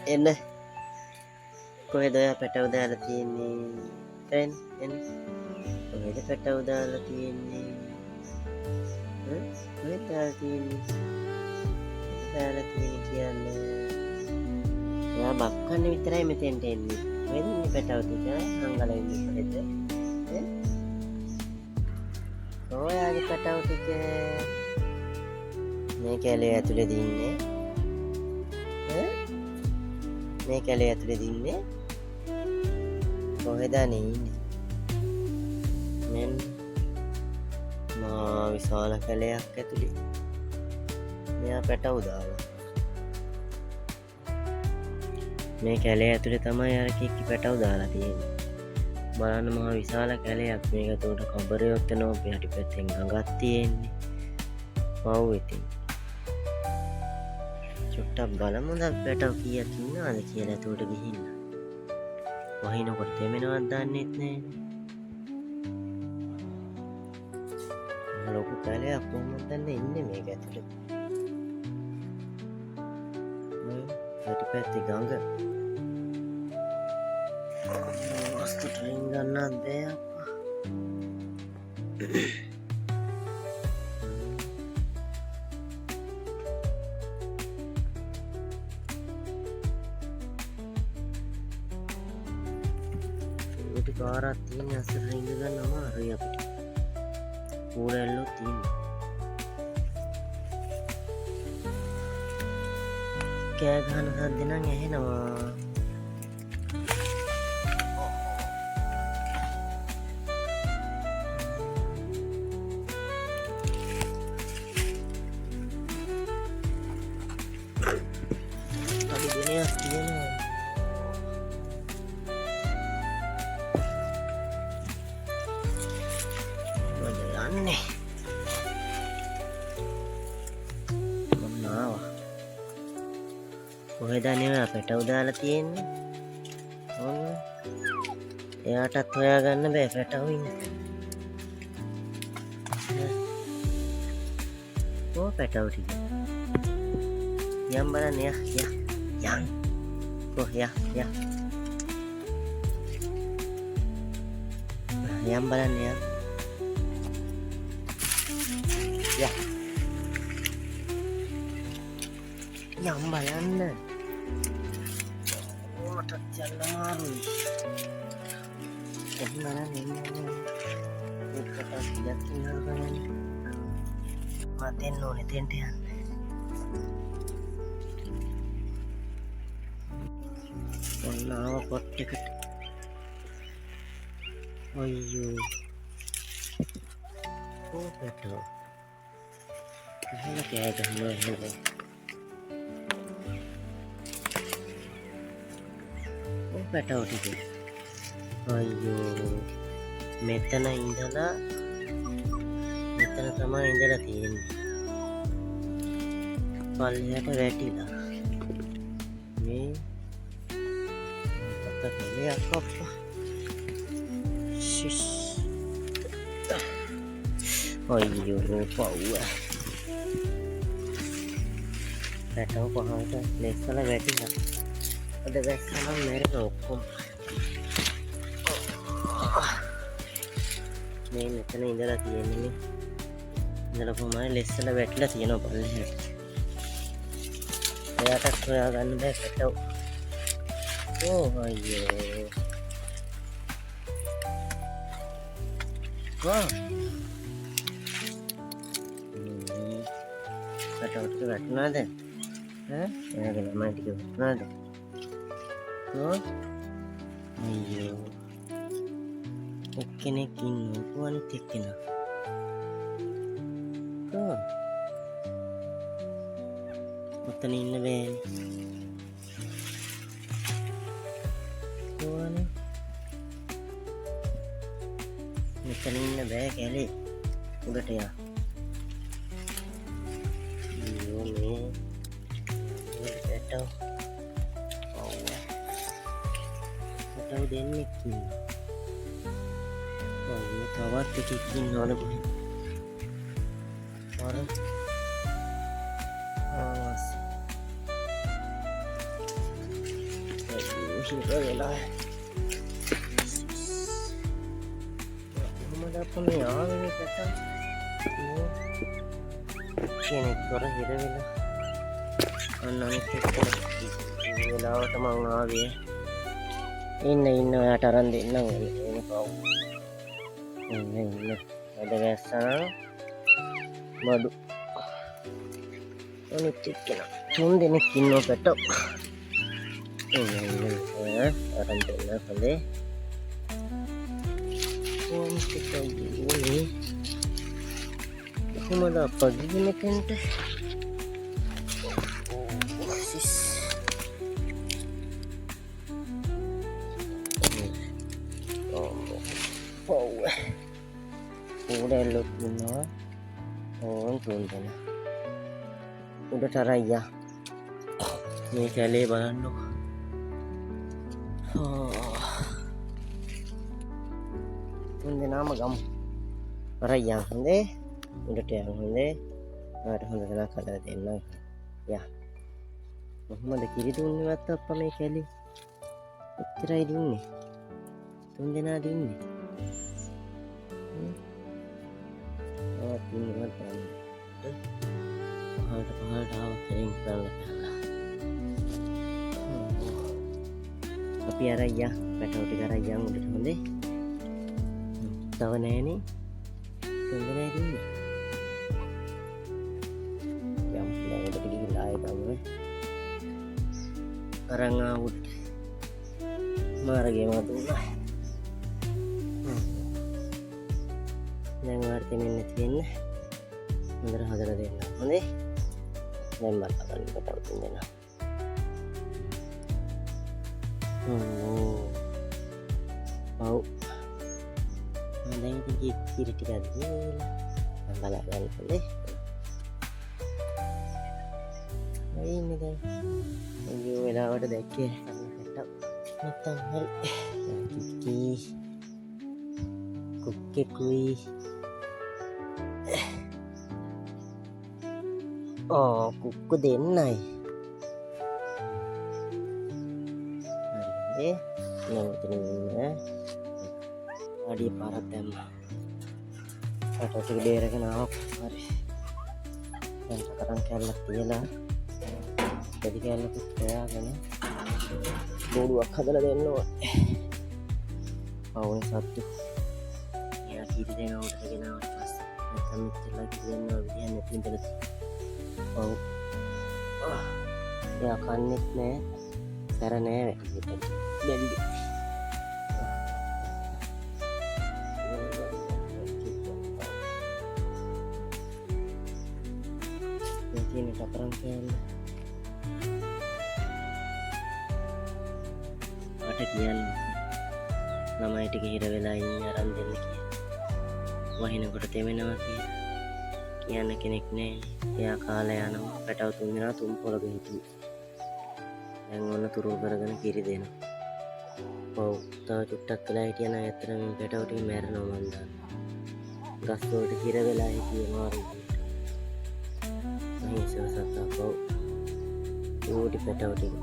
එන්න කොහෙද ඔයා පැටව දාලා තියෙන්නේ ෆ්‍රෙන්ඩ් එන්න කොහෙද පැටව දාලා තියෙන්නේ කොහෙද දාලා තියෙන්නේ කියන්නේ ඔයා බක්කන්න විතරයි මෙතෙන්ට එන්නේ කොහෙද ඉන්නේ පැටව ටික හංගලා ඉන්නේ කොහෙද ඔයාගේ පැටව ටික මේ කැලේ ඇතුලේ දින්නේ මේ කැලේ ඇතුලේ දින්නේ කොහෙද ඉන්නේ මෙන්න මා විශාල කැලයක් ඇතුලේ මෙයා පැටව දාලා මේ කැලේ ඇතුලේ තමයි අර කික්කි පැටව දාලා තියෙන්නේ බලන්න මහා විශාල කැලයක් මේක උඩ කබරයොත් වෙනවා පිටි පැත්තෙන් ගඟක් තියෙන්නේ පව් ඉතින් චුට්ටක් බලමු දැන් පැටව කීයක් ඉන්නවද කියලා එතකොට ගිහින් වහිනකොට තෙමෙනවත් දන්නෙත් නෑ ලොකු කැලයක් කොහොමද දන්නේ ඉන්නේ මේක ඇතුලේ පිටි පැත්තේ ගඟ ट्रेन करना दे පාරක් තියෙන අසර ඉඳ ගන්නම හරි අපිට ඌරැල්ලෝ තියෙන කෑ ගහන සද්ද නම් ඇහෙනවා කොහෙද නේ පැටව දාලා තියෙන්නේ ඕන එයාටත් හොයාගන්න බෑ පැටව ඉන්නේ ඕ පැටව ටික යම් බලන්න යන් කොහ යම් බලන්න යම් බලන්න Jalan mana ini kita tidak tinggal kan matiin nih tentian nah pot tiket ayo oh betul ini kayak gimana පැටව ටික අයියෝ මෙතන ඉඳලා මෙතන තමයි ඉඳලා තියෙන්නේ පල්ලෙහාට වැටිලා මේ අතකලේ අප්පා ශිස් අයියෝ පව්ව පැටව පහකට ලෙස්සලා වැටිලා අද වැස්සනම් මැරෙන ඔක්කොම මේ මෙතන ඉඳලා තියෙන්නේ ඉඳලා කොහමයි ලෙස්සලා වැටිලා තියෙනවා පල්ලෙහාට එයාටත් හොයාගන්න බෑ පැටව ඕ අයියෝ පැටව ටික වැටුණාද එයාගේ ළමයි ටික වැටුණාද ayo එක්කෙනෙක් ඉන්නවා අනිත් එක්කෙනා ඔතන ඉන්න බෑනේ කොහොනේ මෙතන ඉන්න බෑ කැලේ උඩට යා අයියෝ මේ පැටව පැටව දෙන්නෙක් ඉන්නවා ඔය තවත් එකෙක් ඉන්නවද කොහෙද අර හිර වෙලා කොහොමද අප මේ ආවේ මේ පැත්තට කෙනෙක් තොර හිර වෙලා අන්න අනිත් එක්කෙනෙක් වෙලාවට මං ආවේ ඉන්න ඔයාට අරන් දෙන්නම් එන්නේ පව් ඉන්න වැඩ වැස්සනා බඩු අනිත් එක්කෙනා 3 දෙනෙක් ඉන්නවා පැටව ඉන්න අරන් දෙන්න හොඳේ කොහොමද අපා ගිහින් මෙතෙන්ට udah luna තුන්දෙන උඩට අරయ్యා මේ කැලේ බලන්නකො තුන්දෙනාම ගමු අරయ్యා හොඳේ උඩට යන්න හොඳේ ආට හොඳ දෙයක් හදලා දෙන්න යා මොහොමද කිරි දුන්නේවත් අප්පා මේ කැලේ එච්චරයි දුන්නේ තුන්දෙනා දුන්නේ පහළට ආව කෙලින් කරලා අපි අරయ్యා පැටව ටික අරయ్యා උඩට හොඳේ තව නෑනේ තුන්දෙනා දුන්නේ යම් ලෑකට ගිහිල්ලා ආයෙ තමයි අරන් ආවුත් මාර්ගේ මතුණා දැන් වාර්තේ මෙන්න තියෙන්නේ හොඳට හදලා දෙන්න හොඳේ දැන් බලන්න පැටව තුන්දෙනා ඔව් දැන් ඉතින් කිරි ටිකක් දීලා බලන්න හොඳේ ඉන්නේ දැන් අයියෝ වෙලාවට දැක්කේ නැත්තම් හරි කිකි කුක්කෙකුයි කුක්කු දෙන්නයි හරි මෙතන ඉන්න අඩිය පාරක් දැම්මා පැටව ටික බේරගෙන ආවා හරි දැන් කරන් කැල්ලක් තියලා දෙවි කැල්ලකුත් තියාගෙන බෝඩුවක් හදලා දෙන්න ඕනේ පවුනේ සත්තු එයා කීටි දෙන උඩට ගෙනාවට පස්සේ නැත්නම් මෙච්චරලා කීටි දෙන්නවා විදියක් නැති ඉඳලා ඔව් එයා කන්නේත් නෑ සැර නෑ බැල්ලි මේකේ කතරන් කෑල්ල මට කියන්නේ ළමයි ටික හිර වෙලා ඉන්නේ අරන් දෙන්න කියලා වහිනකොට තෙමෙනවා කියලා කියන්න කෙනෙක් නෑ එයා කාලේ යනවා පැටව තුන්දෙනා තුන් පොළක හිටියේ දැන් ඔන්න තුරු කරගෙන කිරි දෙනවා ඔව් තව චුට්ටක් වෙලා හිටියනම් ඇත්තටම මේ පැටව ටික මැරෙනවා මන් දන්නවා ගස් වලට හිර වෙලා හිටියේ මාරු අහිංසක සත්තා ඔව් ඌටි පැටව ටික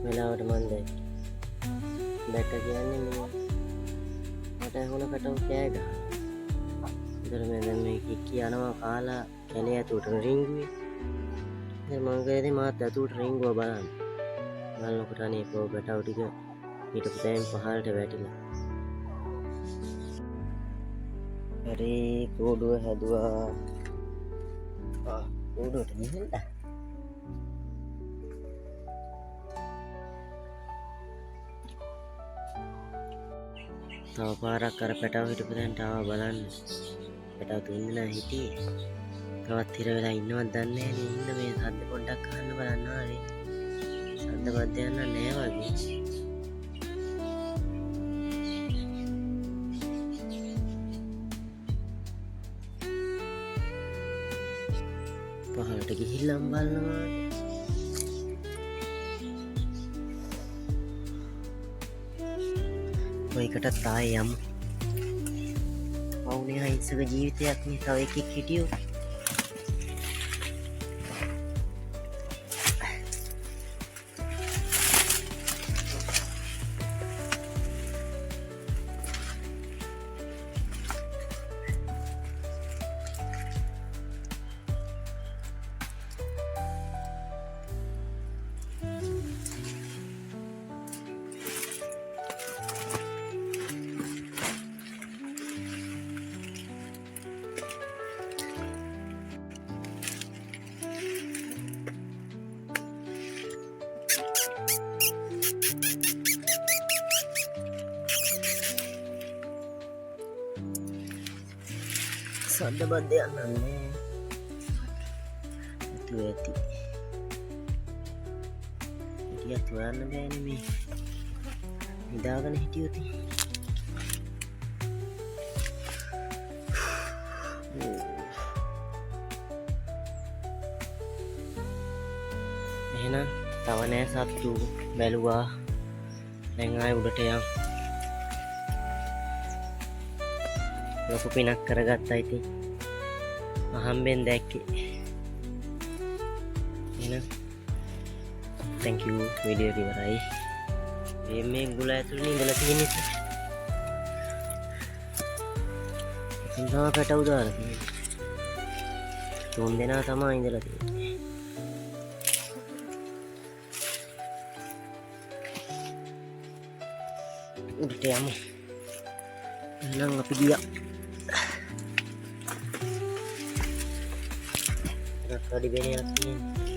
වෙලාවට මන් දැක්ක කියන්නේ මට හොන පැටව කෑ ගහනවා ඉතින් දැන් මේ කික්කි යනවා කාලා කැලේ ඇතුළට රින්ගුවේ දැන් මං ගියදී මාත් ඇතුළට රින්ගුව බලන්න බලනකොට අනේ පො පැටව ටික හිටපු තැන් පහළට වැටිලා හරි කෝඩුව හැදුවා කෝඩුවට ගිහිල්ලා තව පාරක් අර පැටව හිටපු තැනට ආවා බලන්න පැටව තුන්දෙනා හිටියේ තවත් හිර වෙලා ඉන්නවත් දන්නේ නැහැ ඉන්න මේ සද්ද පොඩ්ඩක් අහන්න බලන්න ආවේ සද්ද බද්ද යන්න නෑ වගේ පහළට ගිහිල්ලා බලනවා ඔයකටත් ආයේ යමු පවුනේ අහිංසක ජීවිතයක් නේ තව එකෙක් හිටියෝ සද්ද බද්දයක් නන්නේ ඇතුව ඇති හිටියත් හොයන්න බෑනේ මේ නිදාගෙන හිටියොත් එහෙනම් තව නෑ සත්තු බැලුවා දැන් ආයෙ උඩට යන් ලොකු පිනක් කරගත්තා ඉතින් අහම්බෙන් දැක්කේ එහෙනම් thank you වීඩියෝ එක ඉවරයි මේ ගුල ඇතුළේ ඉඳලා තියෙන නිසා එතන තමයි පැටවු දාලා තියෙන්නේ තුන් දෙනා තමයි ඉඳලා තියෙන්නේ උඩට යමු එහෙනම් අපි ගියා රත් වැඩි වෙනයක් තියෙන්නේ